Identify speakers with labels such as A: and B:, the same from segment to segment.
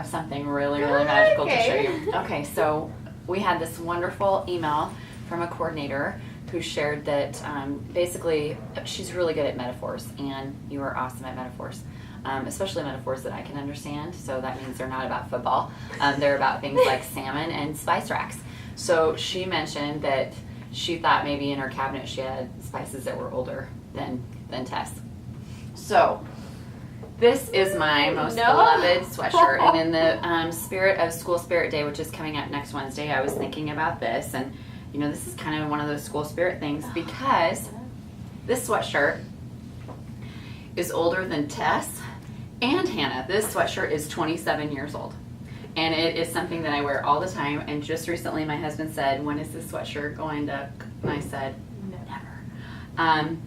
A: have something really, really magical to show
B: Okay.
A: you. Okay, so we had this wonderful email from a coordinator who shared that basically she's really good at metaphors, and you are awesome at metaphors, especially metaphors that I can understand. So that means they're not about football. They're about things like salmon and spice racks. So she mentioned that she thought maybe in her cabinet she had spices that were older than Tess. So this is my most beloved sweatshirt, and in the spirit of School Spirit Day, which is coming up next Wednesday, I was thinking about this, and you know, this is kind of one of those school spirit things because this sweatshirt is older than Tess and Hannah. This sweatshirt is 27 years old, and it is something that I wear all the time. And just recently, my husband said, "When is this sweatshirt going to?" And I said, "Never."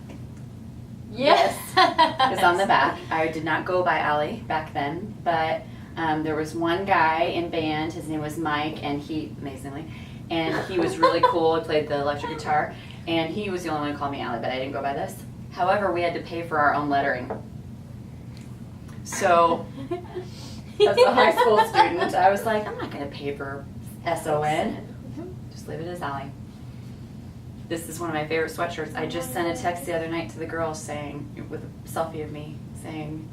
B: Yes.
A: It's on the back. I did not go by Allie back then, but there was one guy in band. His name was Mike, and he was really cool. He played the electric guitar, and he was the only one who called me Allie, but I didn't go by this. However, we had to pay for our own lettering. So, as a high school student, I was like, I'm not going to pay for SON. Just leave it as Allie. This is one of my favorite sweatshirts. I just sent a text the other night to the girls saying, with a selfie of me, saying,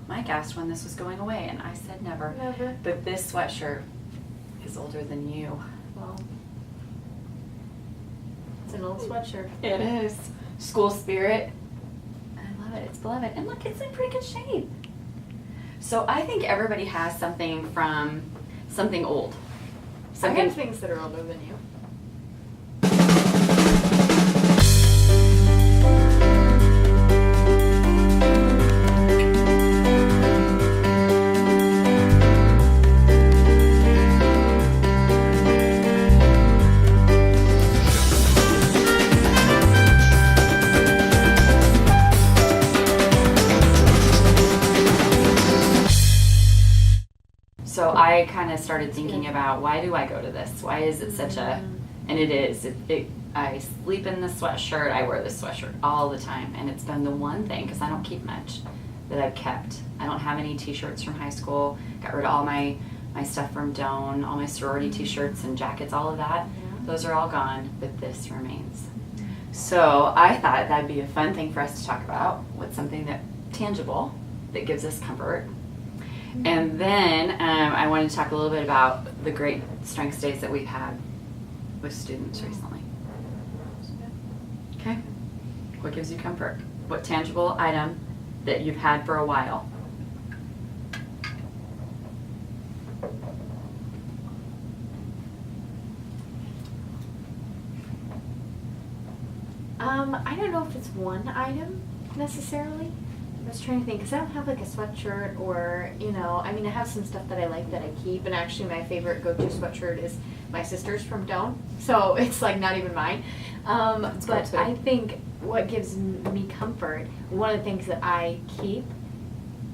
A: Mike asked when this was going away, and I said never.
B: Never.
A: But this sweatshirt is older than you.
B: Well, it's an old sweatshirt.
A: It is. School spirit. I love it. It's beloved. And look, it's in pretty good shape. So I think everybody has something from something old.
B: I have things that are older than you.
A: So I kind of started thinking about, why do I go to this? Why is it such a, and it is, I sleep in this sweatshirt, I wear this sweatshirt all the time, and it's been the one thing, because I don't keep much, that I've kept. I don't have any t-shirts from high school, got rid of all my stuff from Doan, all my sorority t-shirts and jackets, all of that. Those are all gone, but this remains. So I thought that'd be a fun thing for us to talk about, with something that tangible, that gives us comfort. And then I wanted to talk a little bit about the great strengths days that we've had with students recently. Okay? What gives you comfort? What tangible item that you've had for a while?
B: I don't know if it's one item necessarily. I was trying to think, because I don't have like a sweatshirt or, you know, I mean, I have some stuff that I like that I keep, and actually my favorite go-to sweatshirt is my sister's from Doan, so it's like not even mine. But I think what gives me comfort, one of the things that I keep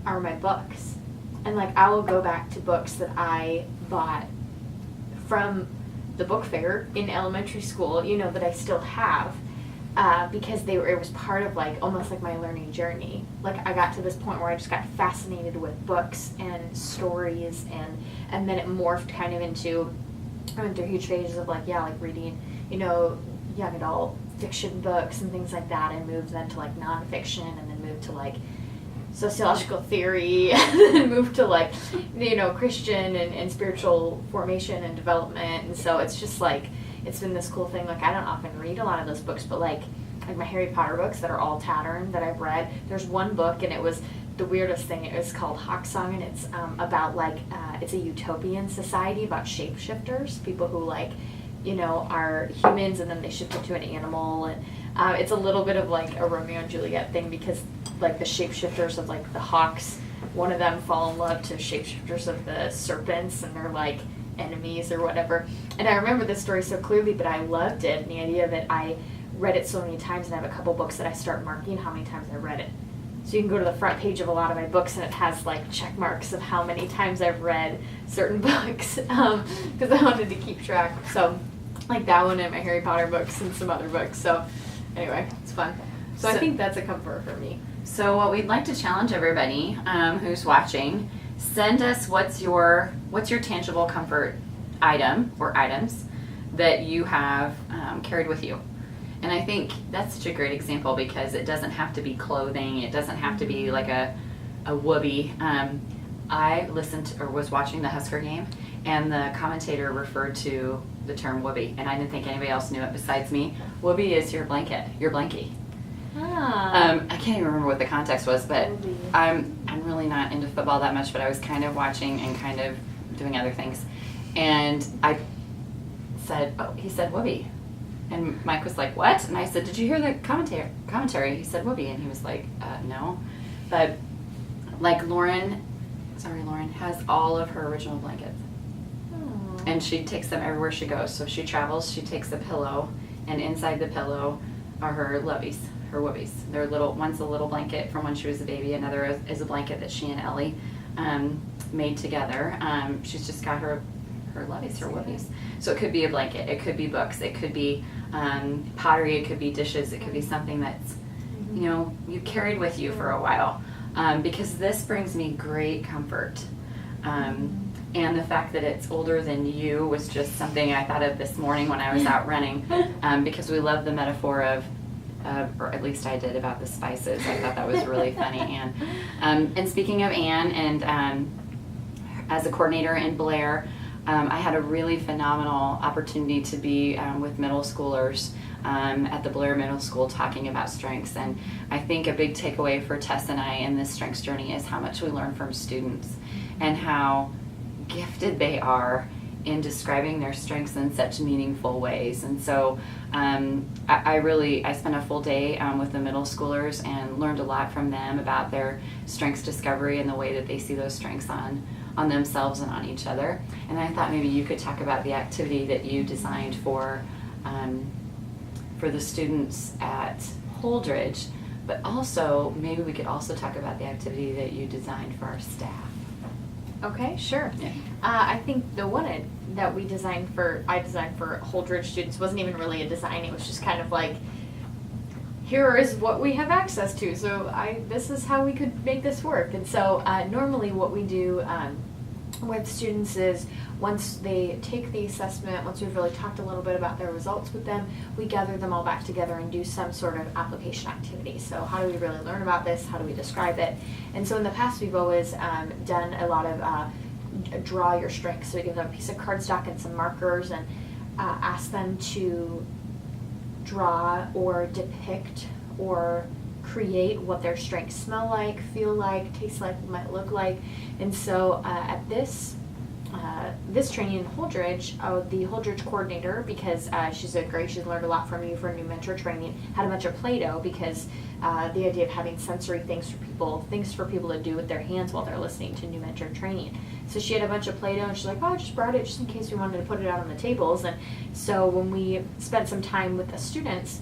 B: are my books. And like I will go back to books that I bought from the book fair in elementary school, you know, that I still have. Because it was part of like almost like my learning journey. Like I got to this point where I just got fascinated with books and stories, and then it morphed kind of into, I went through huge phases of like reading, you know, young adult fiction books and things like that, and moved then to like nonfiction, and then moved to like sociological theory, and then moved to like, you know, Christian and spiritual formation and development. And so it's just like, it's been this cool thing. Like I don't often read a lot of those books, but like my Harry Potter books that are all Tattern that I've read. There's one book, and it was the weirdest thing. It was called Hawksong, and it's about like it's a utopian society about shapeshifters, people who like, you know, are humans and then they shift into an animal, and it's a little bit of like a Romeo and Juliet thing, because like the shapeshifters of like the hawks, one of them fall in love to shapeshifters of the serpents, and they're like enemies or whatever. And I remember this story so clearly, but I loved it, and the idea of it, I read it so many times, and I have a couple books that I start marking how many times I read it. So you can go to the front page of a lot of my books, and it has like check marks of how many times I've read certain books, because I wanted to keep track. So like that one and my Harry Potter books and some other books. So anyway, it's fun. So I think that's a comfort for me.
A: So what we'd like to challenge everybody who's watching, send us what's your tangible comfort item or items that you have carried with you. And I think that's such a great example because it doesn't have to be clothing. It doesn't have to be like a whoopee. I listened or was watching the Husker game, and the commentator referred to the term whoopee, and I didn't think anybody else knew it besides me. Whoopee is your blanket, your blankie.
B: Ah.
A: I can't even remember what the context was, but I'm really not into football that much, but I was kind of watching and kind of doing other things. And I said, oh, he said whoopee. And Mike was like, what? And I said, did you hear the commentary? He said whoopee. And he was like, no. But like Lauren has all of her original blankets.
B: Aw.
A: And she takes them everywhere she goes. So if she travels, she takes a pillow, and inside the pillow are her lovies, her whoopies. They're little. One's a little blanket from when she was a baby. Another is a blanket that she and Ellie made together. She's just got her lovies, her whoopies. So it could be a blanket. It could be books. It could be pottery. It could be dishes. It could be something that's, you know, you carried with you for a while. Because this brings me great comfort. And the fact that it's older than you was just something I thought of this morning when I was out running, because we love the metaphor of, or at least I did, about the spices. I thought that was really funny, Anne. And speaking of Anne, and as a coordinator in Blair, I had a really phenomenal opportunity to be with middle schoolers at the Blair Middle School talking about strengths. And I think a big takeaway for Tess and I in this strengths journey is how much we learn from students and how gifted they are in describing their strengths in such meaningful ways. And so I spent a full day with the middle schoolers and learned a lot from them about their strengths discovery and the way that they see those strengths on themselves and on each other. And I thought maybe you could talk about the activity that you designed for the students at Holdridge, but also maybe we could also talk about the activity that you designed for our staff.
B: Okay, sure.
A: Yeah.
B: I think the one that I designed for Holdridge students wasn't even really a design. It was just kind of like, here is what we have access to. So this is how we could make this work. And so normally what we do with students is once they take the assessment, once we've really talked a little bit about their results with them, we gather them all back together and do some sort of application activity. So how do we really learn about this? How do we describe it? And so in the past we've always done a lot of draw your strengths. So we give them a piece of cardstock and some markers and ask them to draw or depict or create what their strengths smell like, feel like, taste like, might look like. And so at this training in Holdridge, the Holdridge coordinator, because she's learned a lot from you for new mentor training, had a bunch of Play-Doh because the idea of having sensory things for people to do with their hands while they're listening to new mentor training. So she had a bunch of Play-Doh and she's like, oh, I just brought it just in case we wanted to put it out on the tables. And so when we spent some time with the students,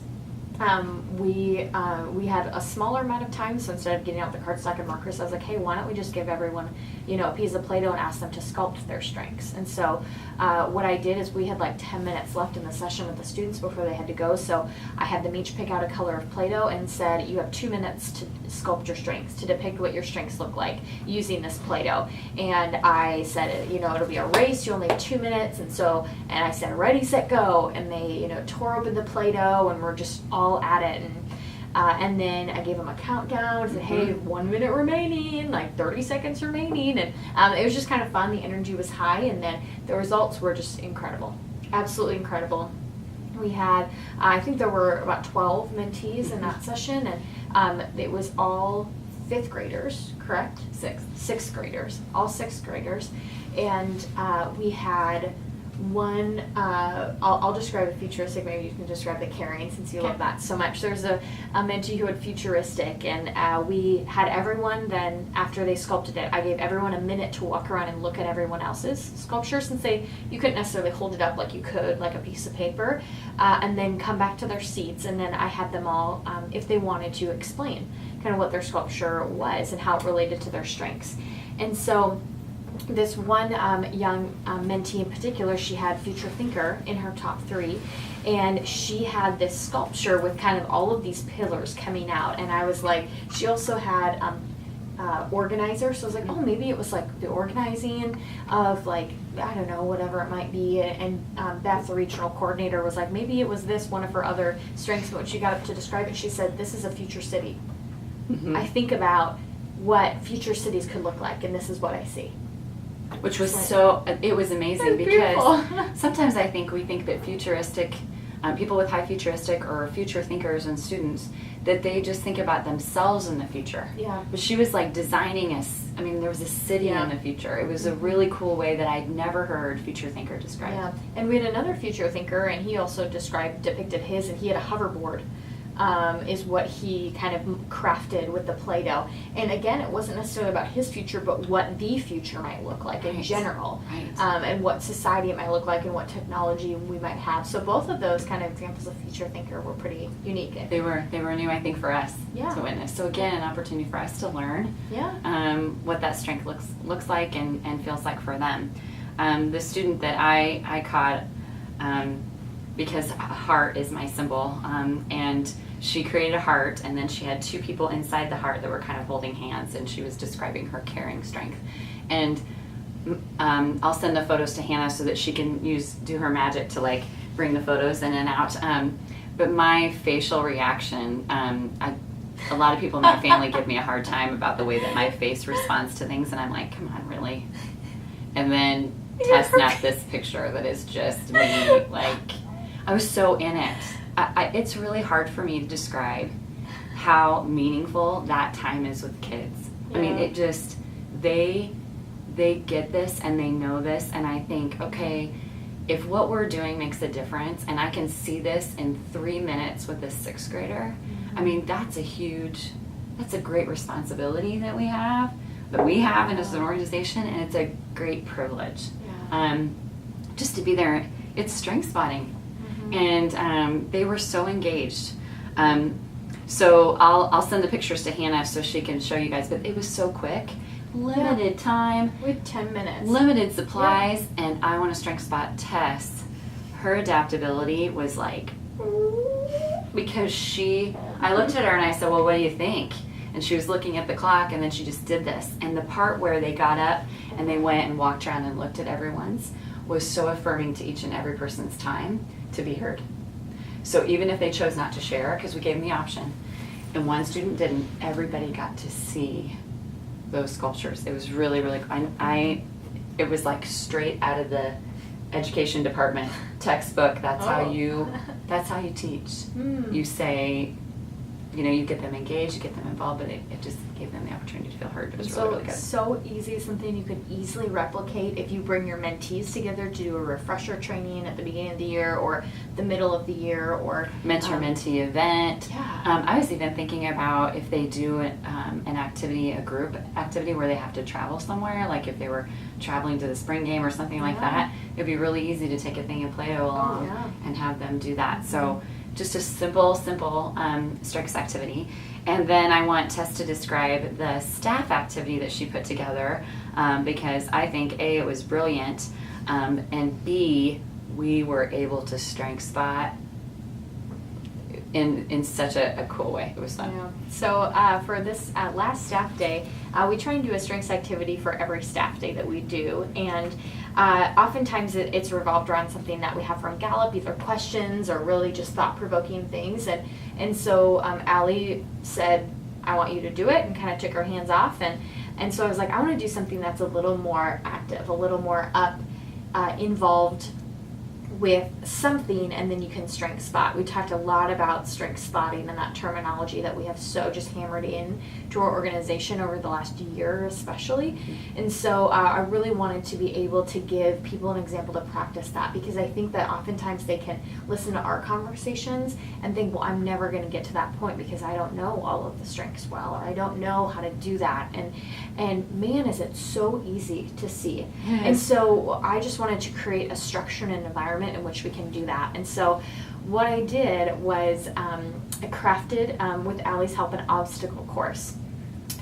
B: we had a smaller amount of time, so instead of getting out the cardstock and markers, I was like, hey, why don't we just give everyone, a piece of Play-Doh and ask them to sculpt their strengths. And so what I did is we had like 10 minutes left in the session with the students before they had to go, so I had them each pick out a color of Play-Doh and said, you have 2 minutes to sculpt your strengths, to depict what your strengths look like using this Play-Doh. And I said, it'll be a race, you only have 2 minutes, and I said, ready, set, go, and they, tore open the Play-Doh and we're just all at it, and then I gave them a countdown, said, hey, 1 minute remaining, like 30 seconds remaining, and it was just kind of fun. The energy was high, and then the results were just incredible, absolutely incredible. We had, I think there were about 12 mentees in that session, and it was all 5th graders, correct? Sixth graders, all 6th graders, and we had one, I'll describe the futuristic, maybe you can describe the caring since you love that so much. There's a mentee who had futuristic, and we had everyone then, after they sculpted it, I gave everyone a minute to walk around and look at everyone else's sculpture, since you couldn't necessarily hold it up like you could, like a piece of paper, and then come back to their seats, and then I had them all, if they wanted to, explain kind of what their sculpture was and how it related to their strengths. And so this one young mentee in particular, she had Future Thinker in her top 3, and she had this sculpture with kind of all of these pillars coming out, and I was like, she also had organizer. So I was like, oh, maybe it was like the organizing of like, I don't know, whatever it might be. And Beth, the regional coordinator, was like, maybe it was this, one of her other strengths. But when she got up to describe it, she said, this is a future city.
A: Mhm.
B: I think about what future cities could look like, and this is what I see.
A: Which was
B: Like-
A: it was amazing
B: That's
A: because
B: beautiful.
A: sometimes I think we think that futuristic, people with high futuristic or future thinkers and students, that they just think about themselves in the future.
B: Yeah.
A: But she was like designing there was a city
B: Yeah.
A: in the future. It was a really cool way that I'd never heard future thinker described.
B: Yeah, and we had another future thinker, and he also depicted his, and he had a hoverboard. Is what he kind of crafted with the Play-Doh. And again, it wasn't necessarily about his future, but what the future might look like in
A: Right.
B: general.
A: Right.
B: And what society it might look like and what technology we might have. So both of those kind of examples of future thinker were pretty unique.
A: They were new, I think, for us
B: Yeah.
A: to witness. So again, an opportunity for us to learn
B: Yeah.
A: what that strength looks like and feels like for them. The student that I caught, because heart is my symbol, and she created a heart, and then she had two people inside the heart that were kind of holding hands, and she was describing her caring strength. And I'll send the photos to Hannah so that she can do her magic to like bring the photos in and out. But my facial reaction, a lot of people in my family give me a hard time about the way that my face responds to things, and I'm like, come on, really? And then Tess snapped this picture that is just me, like, I was so in it. It's really hard for me to describe how meaningful that time is with kids.
B: Yeah.
A: I mean, it just, they get this and they know this, and I think, okay, if what we're doing makes a difference, and I can see this in 3 minutes with this sixth grader, I mean, that's a great responsibility that we have and as an organization, and it's a great privilege.
B: Yeah.
A: Just to be there. It's strength spotting. And they were so engaged. So I'll send the pictures to Hannah so she can show you guys, but it was so quick. Limited time,
B: We had 10 minutes.
A: limited supplies, and I want to strength spot Tess. Her adaptability was like, because I looked at her and I said, well, what do you think? And she was looking at the clock, and then she just did this. And the part where they got up and they went and walked around and looked at everyone's was so affirming to each and every person's time to be heard. So even if they chose not to share, because we gave them the option, and one student didn't, everybody got to see those sculptures. It was really, really, it was like straight out of the education department textbook. That's how you teach. You say, you get them engaged, you get them involved, but it just gave them the opportunity to feel heard. It was really, really good.
B: So easy, something you could easily replicate if you bring your mentees together to do a refresher training at the beginning of the year or the middle of the year, or
A: Mentor-mentee event.
B: Yeah.
A: I was even thinking about if they do an activity, a group activity where they have to travel somewhere, like if they were traveling to the spring game or something like that, it'd be really easy to take a thing and Play-Doh along and have them do that. So just a simple strengths activity. And then I want Tess to describe the staff activity that she put together, because I think A, it was brilliant, and B, we were able to strength spot in such a cool way. It was fun.
B: Yeah. So for this last staff day, we try and do a strengths activity for every staff day that we do, and oftentimes it's revolved around something that we have from Gallup, either questions or really just thought-provoking things. And so Allie said, I want you to do it, and kind of took her hands off. And so I was like, I want to do something that's a little more active, a little more involved with something, and then you can strength spot. We talked a lot about strength spotting and that terminology that we have so just hammered in to our organization over the last year especially. And so I really wanted to be able to give people an example to practice that, because I think that oftentimes they can listen to our conversations and think, well, I'm never going to get to that point because I don't know all of the strengths well, or I don't know how to do that. And man, is it so easy to see. And so I just wanted to create a structure and an environment in which we can do that. And so what I did was I crafted, with Allie's help, an obstacle course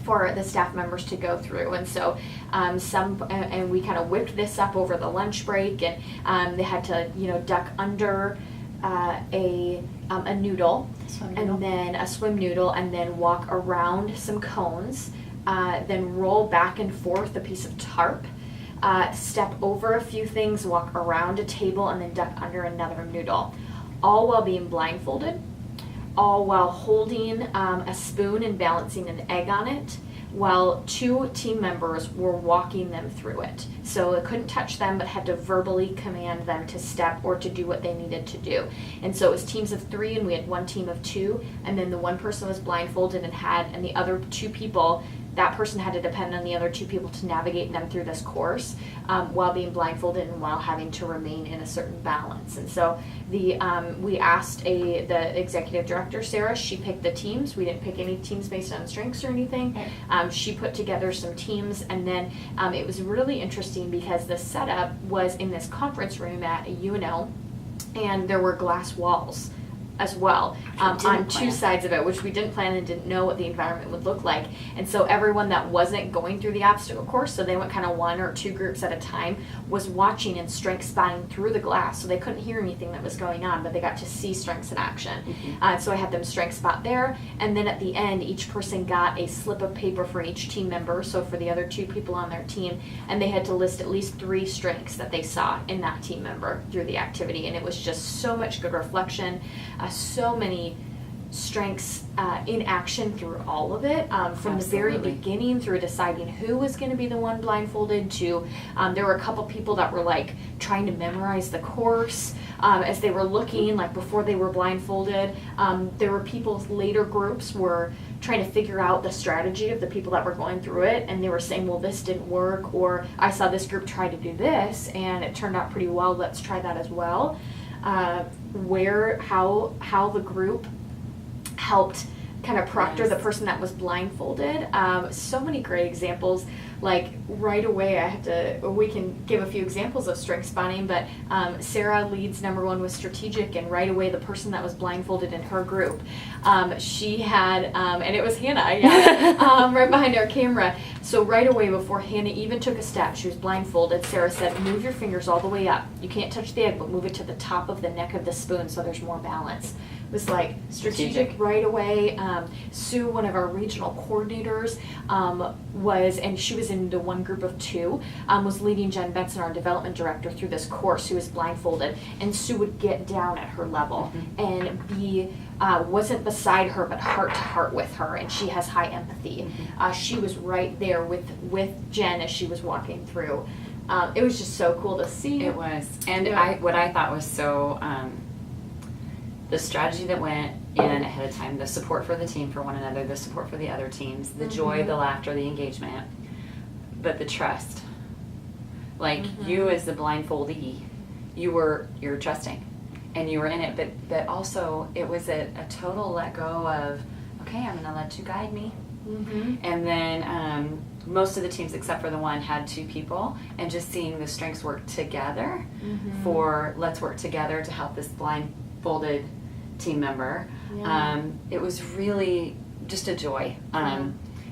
B: for the staff members to go through. And so and we kind of whipped this up over the lunch break, and they had to duck under a noodle, and then a swim noodle, and then walk around some cones. then roll back and forth a piece of tarp, step over a few things, walk around a table, and then duck under another noodle, all while being blindfolded, all while holding a spoon and balancing an egg on it, while 2 team members were walking them through it. So it couldn't touch them, but had to verbally command them to step or to do what they needed to do. And so it was teams of 3, and we had 1 team of 2, and then the one person was blindfolded and the other 2 people, that person had to depend on the other 2 people to navigate them through this course while being blindfolded and while having to remain in a certain balance. And so we asked the executive director, Sarah, she picked the teams. We didn't pick any teams based on strengths or anything. She put together some teams, and then it was really interesting because the setup was in this conference room at UNO, and there were glass walls as well on 2 sides of it, which we didn't plan and didn't know what the environment would look like. And so everyone that wasn't going through the obstacle course, so they went kind of 1 or 2 groups at a time, was watching and strength spotting through the glass. So they couldn't hear anything that was going on, but they got to see strengths in action. So I had them strength spot there, and then at the end, each person got a slip of paper for each team member, so for the other 2 people on their team, and they had to list at least 3 strengths that they saw in that team member through the activity. And it was just so much good reflection, so many strengths in action through all of it, from the very beginning through deciding who was going to be the one blindfolded to there were a couple people that were like trying to memorize the course as they were looking, like before they were blindfolded. There were people, later groups were trying to figure out the strategy of the people that were going through it, and they were saying, well, this didn't work, or I saw this group try to do this and it turned out pretty well, let's try that as well. How the group helped kind of proctor the person that was blindfolded. So many great examples. Like right away, we can give a few examples of strength spotting, but Sarah leads number 1 with strategic, and right away the person that was blindfolded in her group, she had, and it was Hannah, right behind our camera. So right away, before Hannah even took a step, she was blindfolded, Sarah said, move your fingers all the way up. You can't touch the egg, but move it to the top of the neck of the spoon so there's more balance. It was like strategic right away. Sue, one of our regional coordinators, and she was in the one group of 2, was leading Jen Benson, our development director, through this course, who was blindfolded, and Sue would get down at her level and be, wasn't beside her, but heart to heart with her, and she has high empathy. She was right there with Jen as she was walking through. It was just so cool to see.
A: It was. And what I thought was so, the strategy that went in ahead of time, the support for the team for one another, the support for the other teams, the joy, the laughter, the engagement, but the trust. Like you as the blindfoldee, you're trusting and you were in it, but also it was a total let go of, okay, I'm gonna let you guide me. And then most of the teams except for the one had 2 people, and just seeing the strengths work together for let's work together to help this blindfolded team member. It was really just a joy.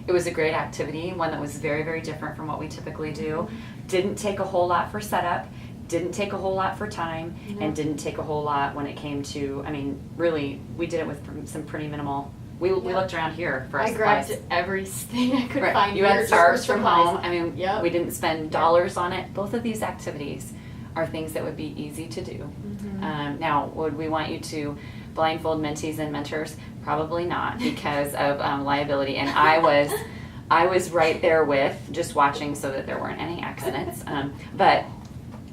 A: It was a great activity, one that was very, very different from what we typically do. Didn't take a whole lot for setup, didn't take a whole lot for time, and didn't take a whole lot when it came to, I mean, really, we did it with some pretty minimal. We looked around here for our supplies.
B: Grabbed everything I could find.
A: You had SARS from home. I mean, we didn't spend dollars on it. Both of these activities are things that would be easy to do. Now, would we want you to blindfold mentees and mentors? Probably not, because of liability. And I was right there with just watching so that there weren't any accidents. But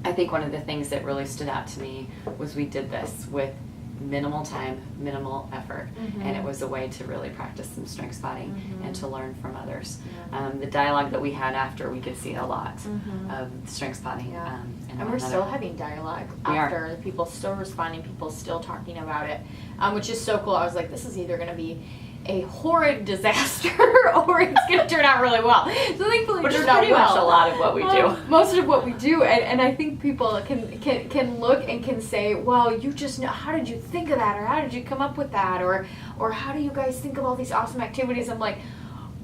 A: I think one of the things that really stood out to me was we did this with minimal time, minimal effort, and it was a way to really practice some strength spotting and to learn from others. The dialogue that we had after, we could see a lot of strength spotting.
B: And we're still having dialogue after. The people still responding, people still talking about it, which is so cool. I was like, this is either going to be a horrid disaster or it's going to turn out really well. So thankfully it turned out well. Which is pretty much a
A: lot of what we do.
B: Most of what we do, and I think people can look and can say, well, you just know, how did you think of that, or how did you come up with that, or how do you guys think of all these awesome activities? I'm like,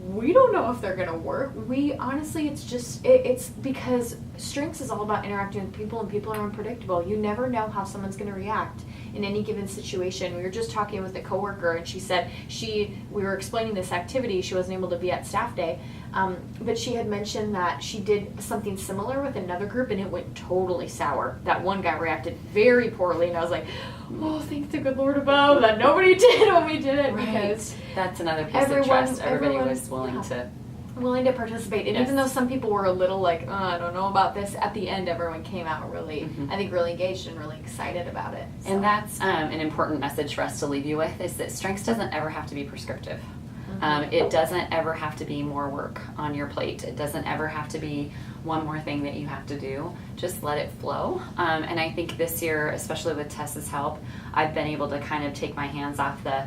B: we don't know if they're going to work. We honestly, it's because strengths is all about interacting with people, and people are unpredictable. You never know how someone's going to react. in any given situation. We were just talking with a coworker, and she said we were explaining this activity. She wasn't able to be at staff day, but she had mentioned that she did something similar with another group, and it went totally sour. That one guy reacted very poorly, and I was like, oh, thank the good Lord above that nobody did when we did it, because
A: that's another piece of trust. Everybody was willing to
B: participate. And even though some people were a little like, oh, I don't know about this, at the end everyone came out really, I think, really engaged and really excited about it. So.
A: And that's an important message for us to leave you with, is that strengths doesn't ever have to be prescriptive. It doesn't ever have to be more work on your plate. It doesn't ever have to be one more thing that you have to do. Just let it flow. And I think this year, especially with Tessa's help, I've been able to kind of take my hands off the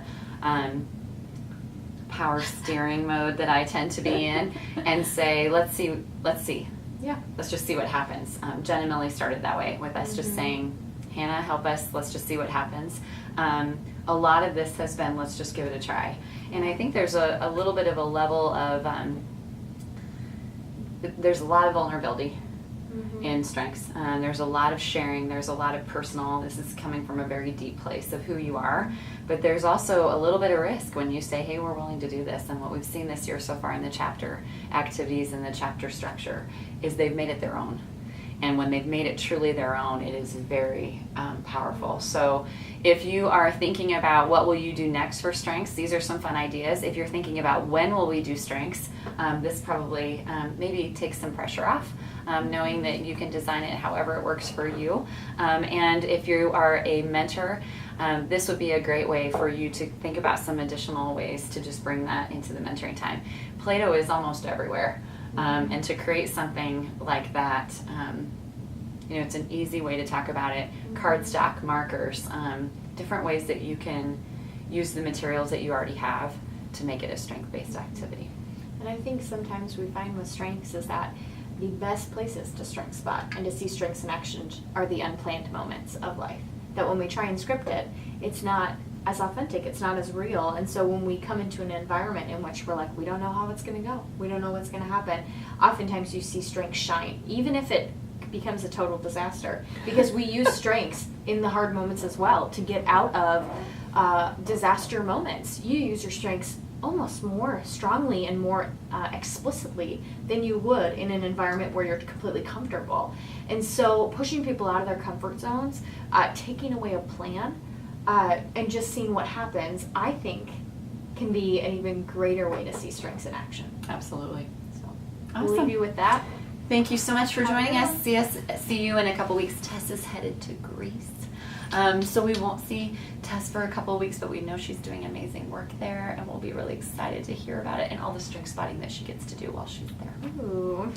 A: power steering mode that I tend to be in and say, let's see.
B: Yeah.
A: Let's just see what happens. Jen and Millie started that way with us just saying, Hannah, help us. Let's just see what happens. A lot of this has been, let's just give it a try. And I think there's a little bit of a level of, there's a lot of vulnerability in strengths. There's a lot of sharing. There's a lot of personal. This is coming from a very deep place of who you are. But there's also a little bit of risk when you say, hey, we're willing to do this. And what we've seen this year so far in the chapter activities and the chapter structure is they've made it their own. And when they've made it truly their own, it is very powerful. So if you are thinking about what will you do next for strengths, these are some fun ideas. If you're thinking about when will we do strengths, this probably maybe takes some pressure off, knowing that you can design it however it works for you. And if you are a mentor, this would be a great way for you to think about some additional ways to just bring that into the mentoring time. Play-Doh is almost everywhere. And to create something like that, it's an easy way to talk about it. Cardstock, markers, different ways that you can use the materials that you already have to make it a strength-based activity.
B: And I think sometimes we find with strengths is that the best places to strength spot and to see strengths in action are the unplanned moments of life. That when we try and script it, it's not as authentic, it's not as real. And so when we come into an environment in which we're like, we don't know how it's going to go, we don't know what's going to happen, oftentimes you see strengths shine, even if it becomes a total disaster, because we use strengths in the hard moments as well to get out of disaster moments. You use your strengths almost more strongly and more explicitly than you would in an environment where you're completely comfortable. And so pushing people out of their comfort zones, taking away a plan, and just seeing what happens, I think, can be an even greater way to see strengths in action.
A: Absolutely.
B: So
A: Awesome.
B: We'll leave you with that.
A: Thank you so much for joining us. See you in a couple weeks. Tess is headed to Greece. So we won't see Tess for a couple of weeks, but we know she's doing amazing work there, and we'll be really excited to hear about it and all the strength spotting that she gets to do while she's there.
B: Ooh.